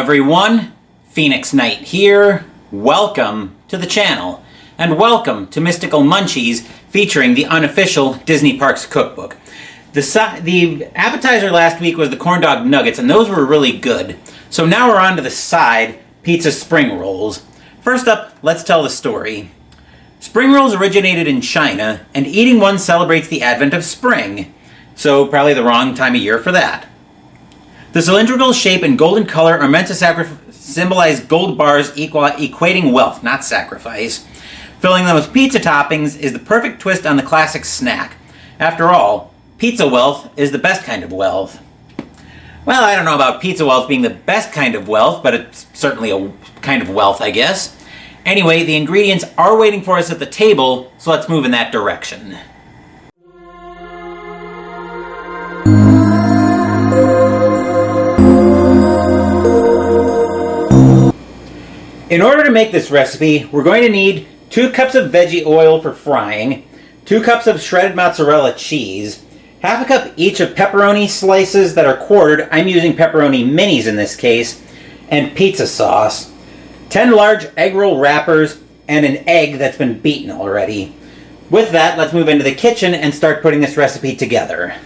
everyone, Phoenix Knight here. Welcome to the channel, and welcome to Mystical Munchies featuring the Unofficial Disney Parks Cookbook. The appetizer last week was the corn dog nuggets, and those were really good. So now we're on to the side, pizza spring rolls. First up, let's tell the story. Spring rolls originated in China, and eating one celebrates the advent of spring. So probably the wrong time of year for that. The cylindrical shape and golden color are meant to symbolize gold bars equating wealth, not sacrifice. Filling them with pizza toppings is the perfect twist on the classic snack. After all, pizza wealth is the best kind of wealth. Well, I don't know about pizza wealth being the best kind of wealth, but it's certainly a kind of wealth, I guess. Anyway, the ingredients are waiting for us at the table, so let's move in that direction. In order to make this recipe, we're going to need 2 cups of veggie oil for frying, 2 cups of shredded mozzarella cheese, half a cup each of pepperoni slices that are quartered, I'm using pepperoni minis in this case, and pizza sauce, 10 large egg roll wrappers, and an egg that's been beaten already. With that, let's move into the kitchen and start putting this recipe together.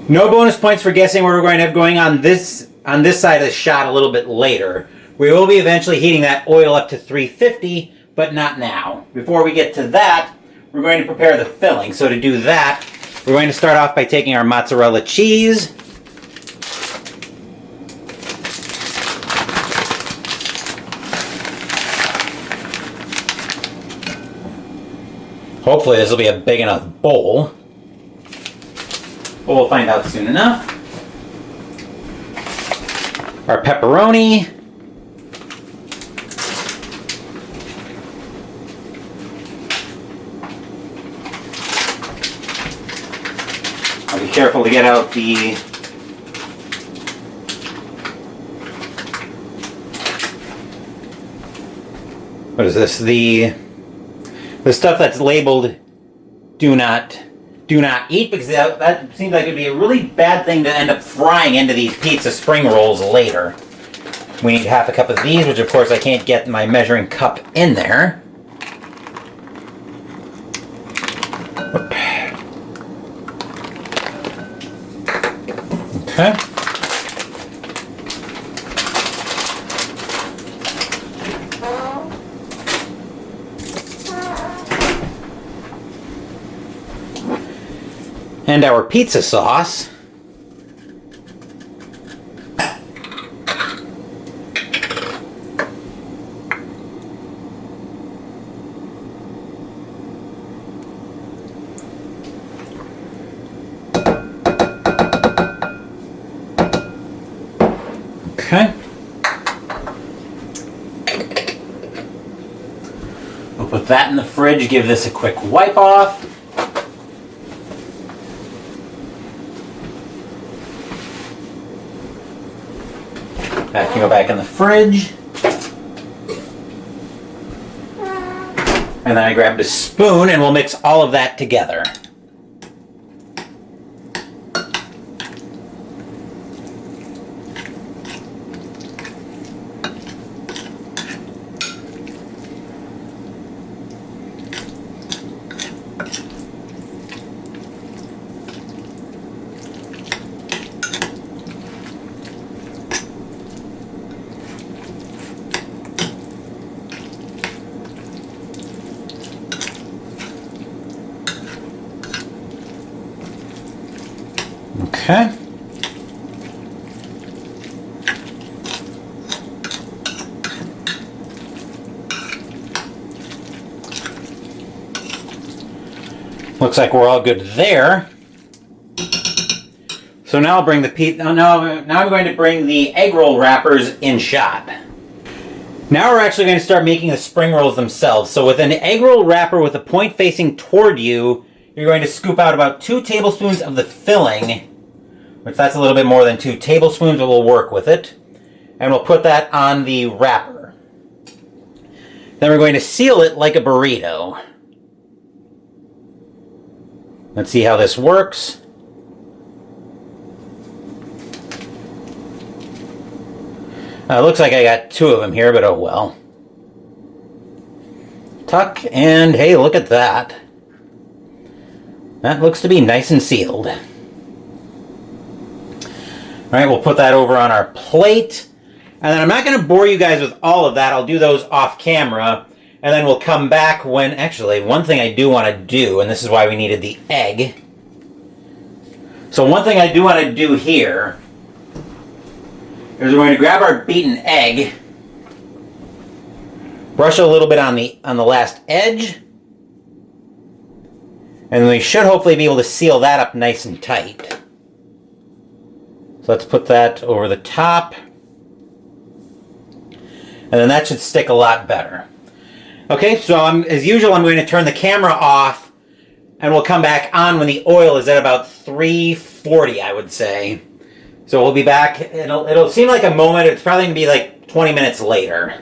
No bonus points for guessing what we're going to have going on this side of the shot a little bit later. We will be eventually heating that oil up to 350, but not now. Before we get to that, we're going to prepare the filling. So to do that, we're going to start off by taking our mozzarella cheese, hopefully this will be a big enough bowl. But we'll find out soon enough. Our pepperoni. I'll be careful to get out the what is this? The stuff that's labeled do not eat, because that seems like it would be a really bad thing to end up frying into these pizza spring rolls later. We need half a cup of these, which of course I can't get my measuring cup in there. Okay. And our pizza sauce. Okay. We'll put that in the fridge, give this a quick wipe off. That can go back in the fridge. And then I grabbed a spoon and we'll mix all of that together. Okay. Looks like we're all good there. So now I'll bring the now I'm going to bring the egg roll wrappers in shot. Now we're actually going to start making the spring rolls themselves. So with an egg roll wrapper with a point facing toward you, you're going to scoop out about 2 tablespoons of the filling, which that's a little bit more than 2 tablespoons, but we'll work with it. And we'll put that on the wrapper. Then we're going to seal it like a burrito. Let's see how this works. It looks like I got 2 of them here, but oh well. Tuck, and hey, look at that. That looks to be nice and sealed. Alright, we'll put that over on our plate. And then I'm not going to bore you guys with all of that. I'll do those off camera. And then we'll come back when... Actually, one thing I do want to do, and this is why we needed the egg. So one thing I do want to do here is we're going to grab our beaten egg, brush a little bit on the last edge, and we should hopefully be able to seal that up nice and tight. So let's put that over the top, and then that should stick a lot better. Okay, so as usual, I'm going to turn the camera off, and we'll come back on when the oil is at about 340, I would say. So we'll be back. It'll seem like a moment. It's probably going to be like 20 minutes later.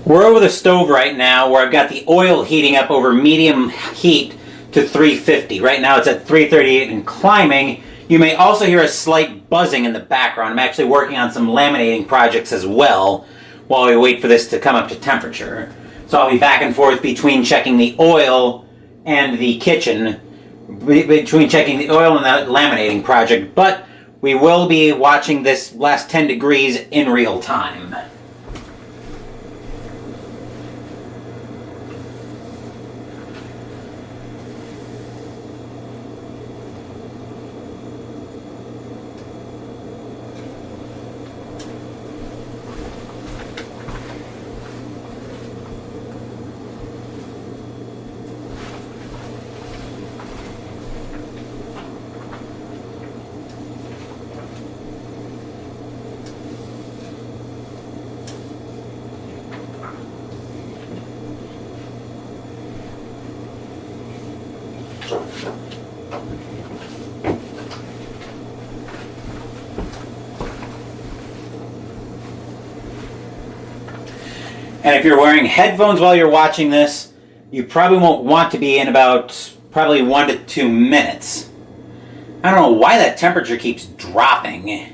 We're over the stove right now where I've got the oil heating up over medium heat to 350. Right now it's at 338 and climbing. You may also hear a slight buzzing in the background. I'm actually working on some laminating projects as well while we wait for this to come up to temperature. So I'll be back and forth between checking the oil and the kitchen, between checking the oil and the laminating project. But we will be watching this last 10 degrees in real time. And if you're wearing headphones while you're watching this, you probably won't want to be in about probably 1 to 2 minutes. I don't know why that temperature keeps dropping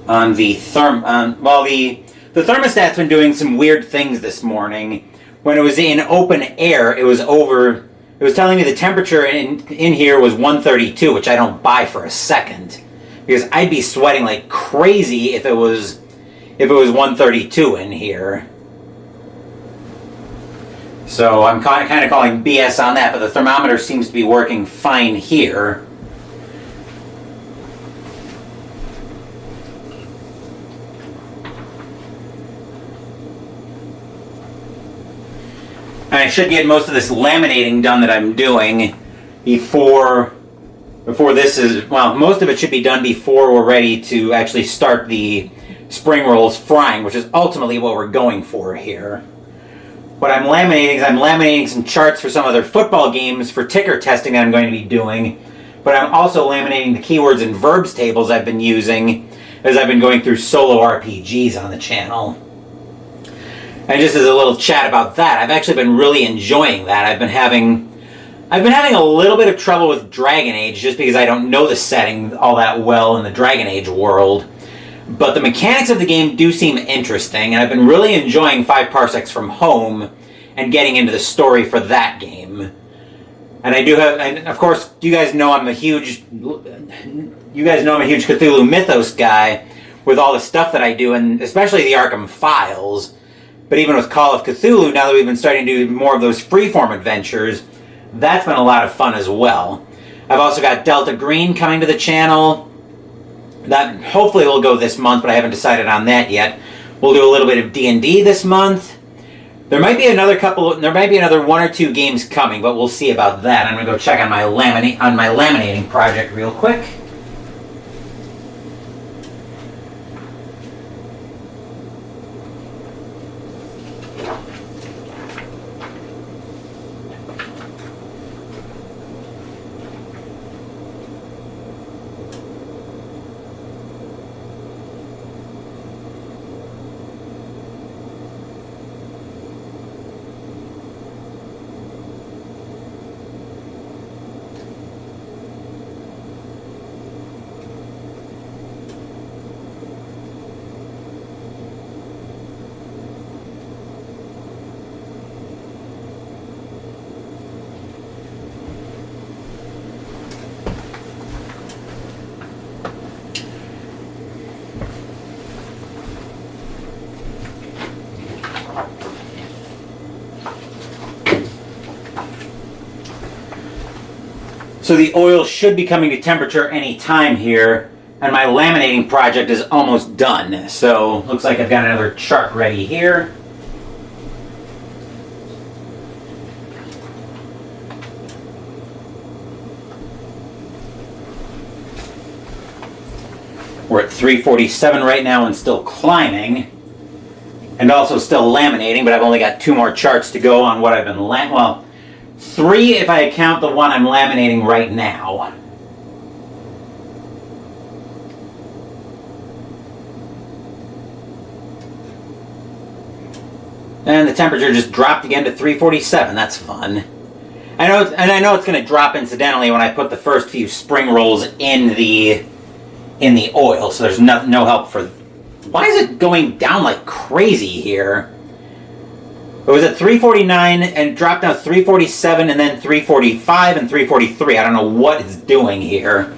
on the the thermostat's been doing some weird things this morning. When it was in open air, it was telling me the temperature in here was 132, which I don't buy for a second, because I'd be sweating like crazy if it was 132 in here. So I'm kind of calling BS on that, but the thermometer seems to be working fine here. And I should get most of this laminating done that I'm doing before this is, well, most of it should be done before we're ready to actually start the spring rolls frying, which is ultimately what we're going for here. What I'm laminating is I'm laminating some charts for some other football games for ticker testing that I'm going to be doing, but I'm also laminating the keywords and verbs tables I've been using as I've been going through solo RPGs on the channel. And just as a little chat about that, I've actually been really enjoying that. I've been having a little bit of trouble with Dragon Age just because I don't know the setting all that well in the Dragon Age world. But the mechanics of the game do seem interesting, and I've been really enjoying 5 Parsecs from Home and getting into the story for that game. And I do have, and of course, you guys know I'm a huge Cthulhu Mythos guy with all the stuff that I do, and especially the Arkham Files. But even with Call of Cthulhu, now that we've been starting to do more of those freeform adventures, that's been a lot of fun as well. I've also got Delta Green coming to the channel. That hopefully will go this month, but I haven't decided on that yet. We'll do a little bit of D&D this month. There might be another 1 or 2 games coming, but we'll see about that. I'm going to go check on my laminating project real quick. So the oil should be coming to temperature any time here, and my laminating project is almost done. So looks like I've got another chart ready here. We're at 347 right now and still climbing. And also still laminating, but I've only got 2 more charts to go on what I've been well, 3 if I count the one I'm laminating right now. And the temperature just dropped again to 347. That's fun. I know it's going to drop incidentally when I put the first few spring rolls in the oil, so there's no help for. Why is it going down like crazy here? It was at 349 and dropped down to 347 and then 345 and 343. I don't know what it's doing here.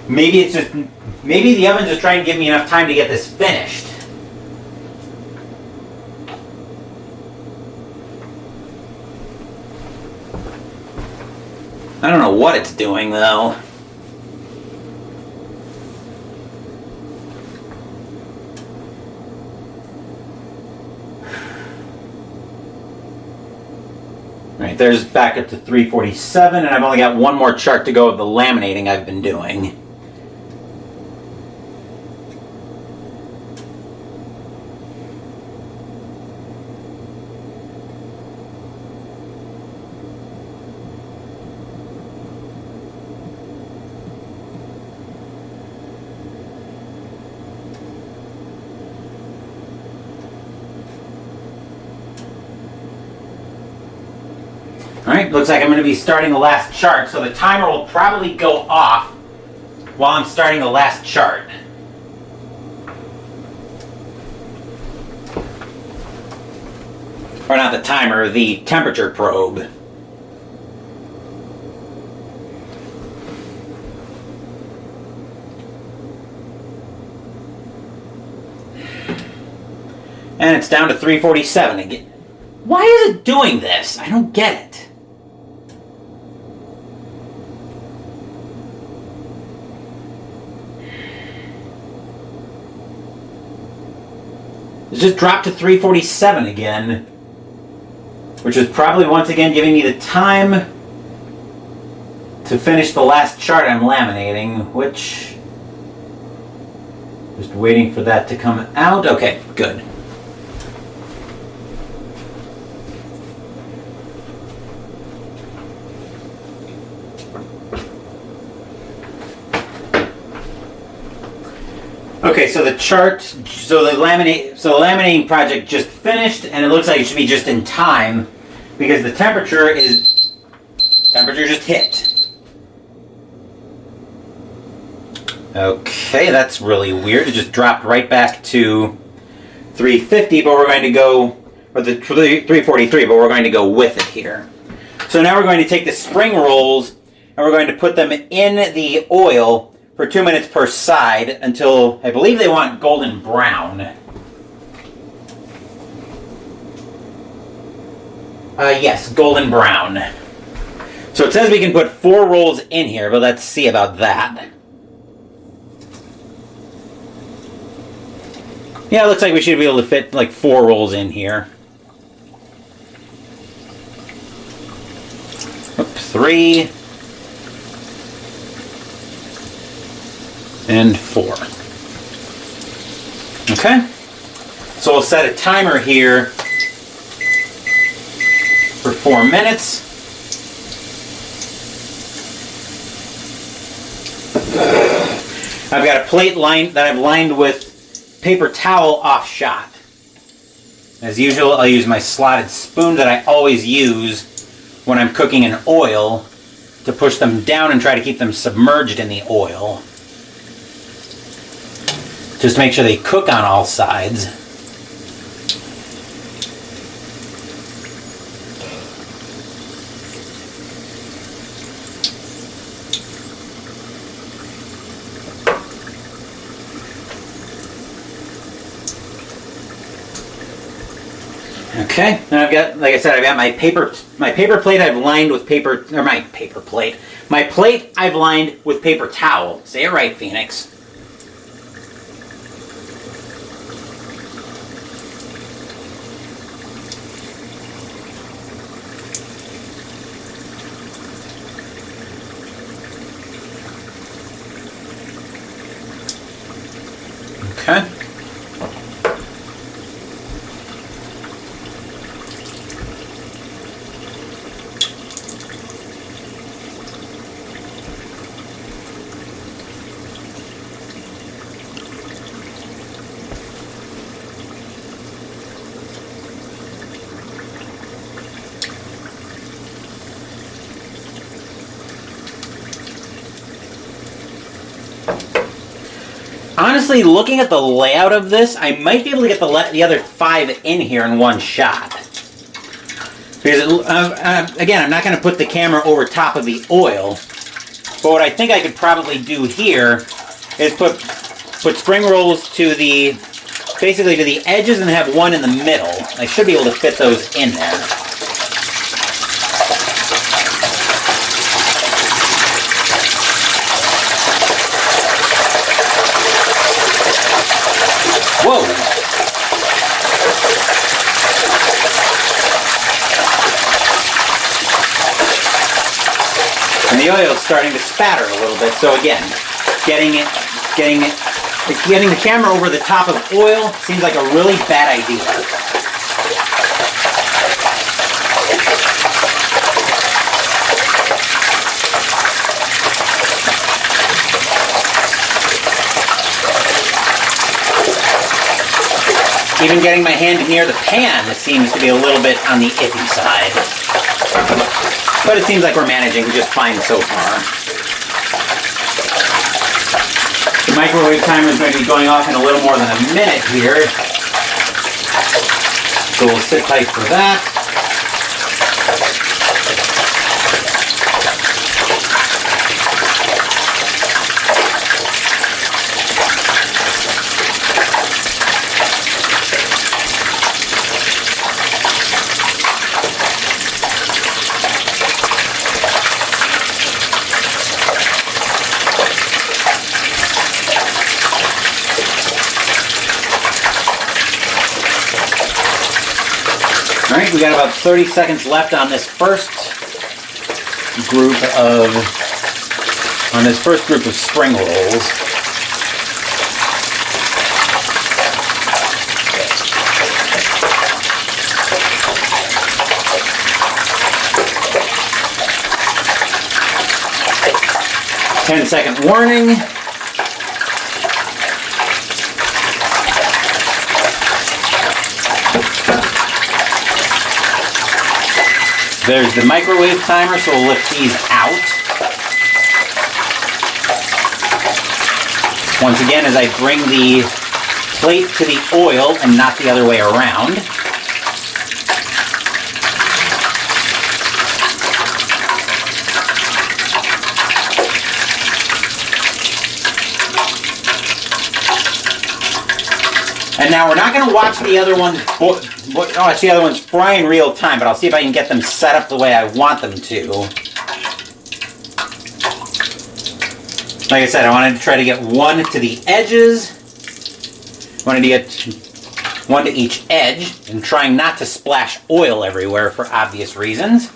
Maybe the oven's just trying to give me enough time to get this finished. I don't know what it's doing though. Right, there's back up to 347, and I've only got 1 more chart to go of the laminating I've been doing. Alright, looks like I'm going to be starting the last chart, so the timer will probably go off while I'm starting the last chart. Or not the timer, the temperature probe. And it's down to 347 again. Why is it doing this? I don't get it. It just dropped to 347 again, which is probably once again giving me the time to finish the last chart I'm laminating, which, just waiting for that to come out. Okay, good. Okay, so the laminating project just finished, and it looks like it should be just in time because the temperature just hit. Okay, that's really weird. It just dropped right back to 350, but we're going to go, or the 343, but we're going to go with it here. So now we're going to take the spring rolls and we're going to put them in the oil for 2 minutes per side until, I believe they want golden brown. Yes, golden brown. So it says we can put 4 rolls in here, but let's see about that. Yeah, it looks like we should be able to fit like 4 rolls in here. Oops, 3. And 4. Okay. So we'll set a timer here for 4 minutes. I've got a plate that I've lined with paper towel off shot. As usual, I'll use my slotted spoon that I always use when I'm cooking in oil to push them down and try to keep them submerged in the oil. Just to make sure they cook on all sides. Okay, now I've got, like I said, I've got my paper plate I've lined with paper, or my paper plate. My plate I've lined with paper towel. Say it right, Phoenix. Okay. Honestly, looking at the layout of this, I might be able to get the other 5 in here in one shot. Because, again, I'm not going to put the camera over top of the oil. But what I think I could probably do here is put spring rolls to the, basically to the edges and have one in the middle. I should be able to fit those in there. Whoa! And the oil is starting to spatter a little bit. So again, getting the camera over the top of oil seems like a really bad idea. Even getting my hand near the pan seems to be a little bit on the iffy side. But it seems like we're managing just fine so far. The microwave timer is going to be going off in a little more than a minute here. So we'll sit tight for that. Alright, we got about 30 seconds left on this first group of spring rolls. Ten-second warning. There's the microwave timer, so we'll lift these out. Once again, as I bring the plate to the oil and not the other way around. And now we're not going to watch the other ones. I see the other ones fry in real time, but I'll see if I can get them set up the way I want them to. Like I said, I wanted to try to get one to the edges. I wanted to get one to each edge, and trying not to splash oil everywhere for obvious reasons.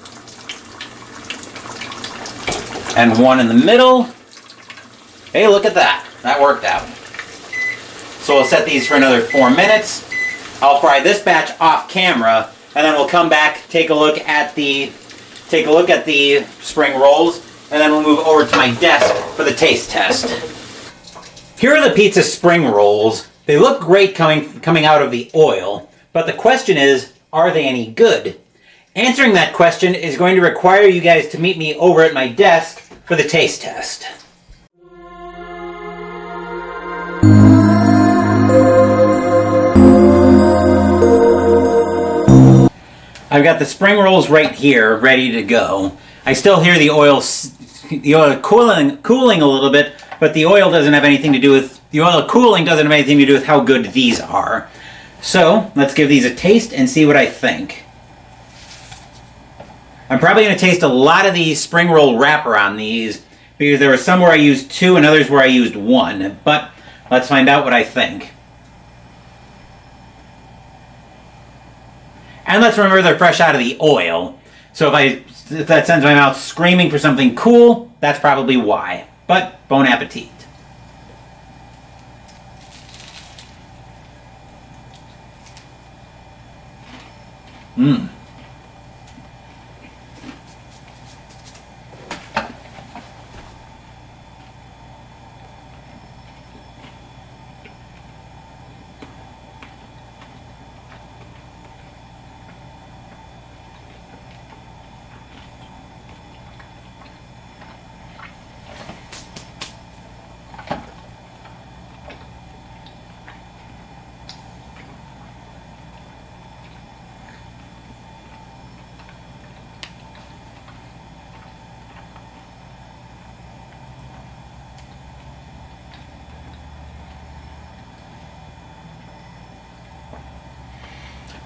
And one in the middle. Hey, look at that. That worked out. So we'll set these for another 4 minutes. I'll fry this batch off camera, and then we'll come back, take a look at the spring rolls, and then we'll move over to my desk for the taste test. Here are the pizza spring rolls. They look great coming out of the oil, but the question is, are they any good? Answering that question is going to require you guys to meet me over at my desk for the taste test. I've got the spring rolls right here, ready to go. I still hear the oil cooling a little bit, but the oil cooling doesn't have anything to do with how good these are. So let's give these a taste and see what I think. I'm probably going to taste a lot of the spring roll wrapper on these because there were some where I used 2 and others where I used 1. But let's find out what I think. And let's remember they're fresh out of the oil. So if that sends my mouth screaming for something cool, that's probably why. But bon appetit. Mmm.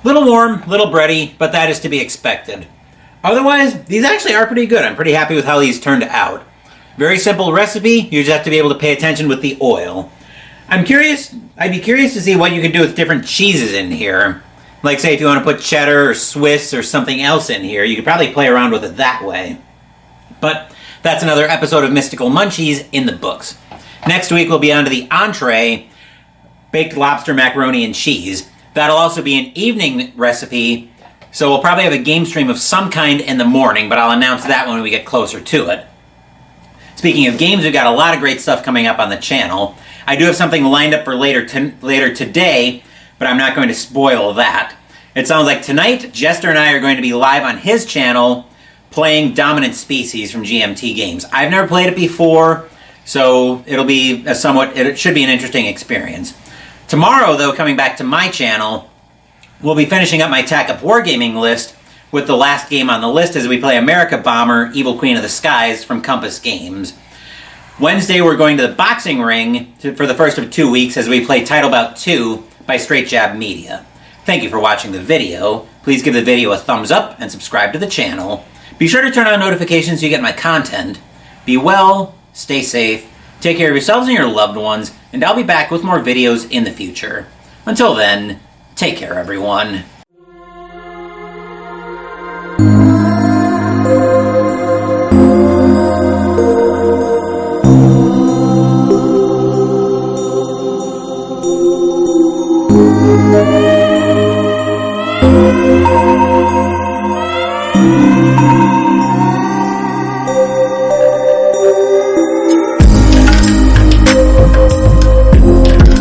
Little warm, little bready, but that is to be expected. Otherwise, these actually are pretty good. I'm pretty happy with how these turned out. Very simple recipe, you just have to be able to pay attention with the oil. I'd be curious to see what you can do with different cheeses in here. Like say if you want to put cheddar or Swiss or something else in here, you could probably play around with it that way. But that's another episode of Mystical Munchies in the books. Next week we'll be on to the entree, baked lobster macaroni and cheese. That'll also be an evening recipe, so we'll probably have a game stream of some kind in the morning, but I'll announce that when we get closer to it. Speaking of games, we've got a lot of great stuff coming up on the channel. I do have something lined up for later today, but I'm not going to spoil that. It sounds like tonight, Jester and I are going to be live on his channel playing Dominant Species from GMT Games. I've never played it before, so it should be an interesting experience. Tomorrow, though, coming back to my channel, we'll be finishing up my Tack Up Wargaming list with the last game on the list as we play America Bomber, Evil Queen of the Skies from Compass Games. Wednesday, we're going to the boxing ring for the first of 2 weeks as we play Title Bout 2 by Straight Jab Media. Thank you for watching the video. Please give the video a thumbs up and subscribe to the channel. Be sure to turn on notifications so you get my content. Be well, stay safe, take care of yourselves and your loved ones, and I'll be back with more videos in the future. Until then, take care everyone.